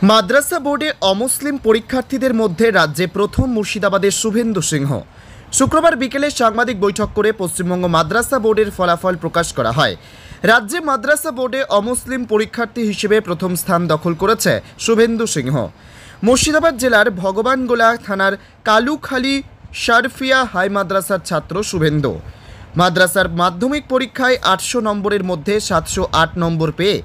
মাদ্রাসা বোর্ডে অমুসলিম পরীক্ষার্থীদের মধ্যে রাজ্যে প্রথম মুর্শিদাবাদের শুভেন্দু সিংহ। শুক্রবার বিকেলে সাংবাদিক বৈঠক করে পশ্চিমবঙ্গ মাদ্রাসা বোর্ডের ফলাফল প্রকাশ করা হয়। রাজ্যে মাদ্রাসা বোর্ডে অমুসলিম পরীক্ষার্থী হিসেবে প্রথম স্থান দখল করেছে শুভেন্দু সিংহ। মুর্শিদাবাদ জেলার ভগবানগোলা থানার কালুখালী শারফিয়া হাই মাদ্রাসার ছাত্র শুভেন্দু মাদ্রাসার মাধ্যমিক পরীক্ষায় 800 নম্বরের মধ্যে 708 নম্বর পেয়ে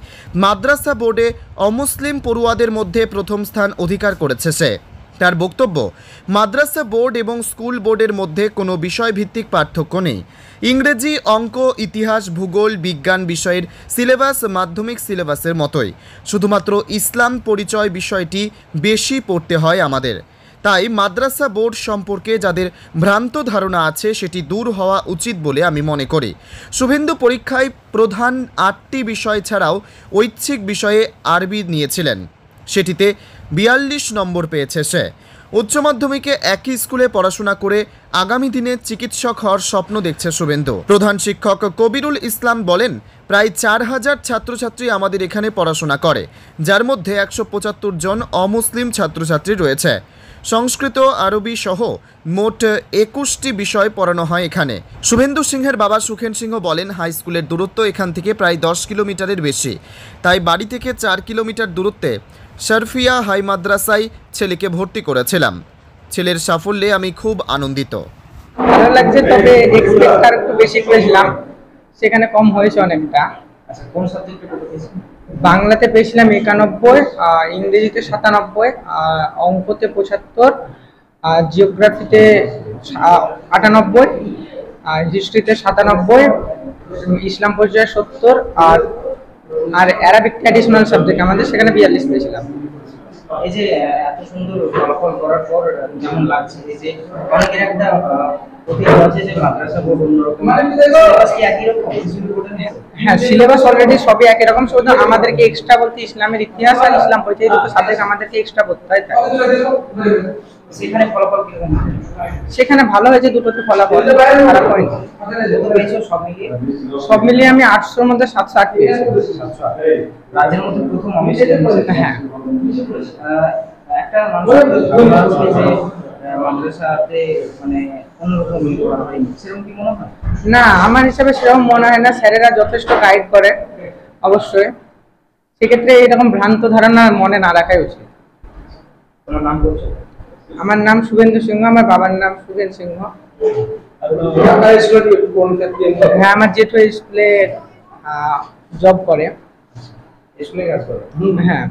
মাদ্রাসা বোর্ডে অমুসলিম পড়ুয়াদের মধ্যে প্রথম স্থান অধিকার করেছে সে। তার বক্তব্য, মাদ্রাসা বোর্ড এবং স্কুল বোর্ডের মধ্যে কোনো বিষয়ভিত্তিক পার্থক্য নেই। ইংরেজি, অঙ্ক, ইতিহাস, ভূগোল, বিজ্ঞান বিষয়ের সিলেবাস মাধ্যমিক সিলেবাসের মতোই, শুধুমাত্র ইসলাম পরিচয় বিষয়টি বেশি পড়তে হয় আমাদের। তাই মাদ্রাসা বোর্ড সম্পর্কে যাদের ভ্রান্ত ধারণা আছে সেটি দূর হওয়া উচিত বলে আমি মনে করি। শুভেন্দু পরীক্ষায় প্রধান 8টি বিষয় ছাড়াও ঐচ্ছিক বিষয়ে আরবি নিয়েছিলেন, সেটিতে 42 নম্বর পেয়েছে সে। উচ্চ মাধ্যমিকে একই স্কুলে পড়াশোনা করে আগামী দিনে চিকিৎসক হওয়ার স্বপ্ন দেখছে শুভেন্দু। প্রধান শিক্ষক কবিরুল ইসলাম বলেন, প্রায় 4000 ছাত্রছাত্রী আমাদের এখানে পড়াশোনা করে, যার মধ্যে 175 জন অমুসলিম ছাত্রছাত্রী রয়েছে। সংস্কৃত, আরবি সহ মোট 21টি বিষয় পড়ানো হয় এখানে। শুভেন্দু সিংহের বাবা সুখেন সিংহ বলেন, হাই স্কুলের দূরত্ব এখান থেকে প্রায় 10 কিলোমিটারের বেশি, তাই বাড়ি থেকে 4 কিলোমিটার দূরত্বে শারফিয়া হাই মাদ্রাসায় ছেলেকে ভর্তি করেছিলাম। ছেলের সাফল্যে আমি খুব আনন্দিত। ভালো লাগছে, তবে এক্সপেক্ট আর একটু বেশি করেছিলাম, সেখানে কম হয়েছে অনেকটা। আচ্ছা, কোন সাবজেক্টে কত পেয়েছেন? বাংলাতে পেয়েছিলাম 91, ইংরেজিতে 97, অঙ্কতে 75, জিওগ্রাফিতে 98, হিস্ট্রিতে 97, ইসলাম পর্যায়ে 70, আর অ্যারাবিক ট্র্যাডিশনাল সাবজেক্ট আমাদের সেখানে 42 পেয়েছিলাম। এই যে এত সুন্দর ফলাফল করার পর যেমন লাগছে, এই যে অনেকের একটা প্রতিভা আছে যে মাদ্রাসা বোর্ড অন্যরকম, সিলেবাস কি একই রকম? হ্যাঁ, সিলেবাস অলরেডি সবই একই রকম, শুধু আমাদেরকে এক্সট্রা বলতে ইসলামের ইতিহাস আর ইসলাম পরিচয় দুটো সাবজেক্ট আমাদেরকে এক্সট্রা পড়তে হয়। সেখানে ফলাফল কিরকম? সেখানে ভালো হয়েছে, দুটোতে ফলাফল খারাপ হয়নি। সব মিলিয়ে আমি 800-র মধ্যে 708 পেয়েছি। রাজ্যের মধ্যে প্রথম অমুসলিম। হ্যাঁ, একটা মানুষের যে মাদ্রাসাতে মানে অন্যরকম করা হয়, সেরকম কি মনে হয়? না, আমার হিসাবে সেরকম মনে হয় না। স্যারেরা যথেষ্ট গাইড করে, অবশ্যই। সেক্ষেত্রে এরকম ভ্রান্ত ধারণা মনে না রাখাই উচিত। তোমার নাম বলছো? আমার নাম শুভেন্দু সিংহ, আমার বাবার নাম সুখেন সিংহ। হ্যাঁ, আমার জেঠু স্কুলে জব করে, স্কুলে কাজ করে। হ্যাঁ।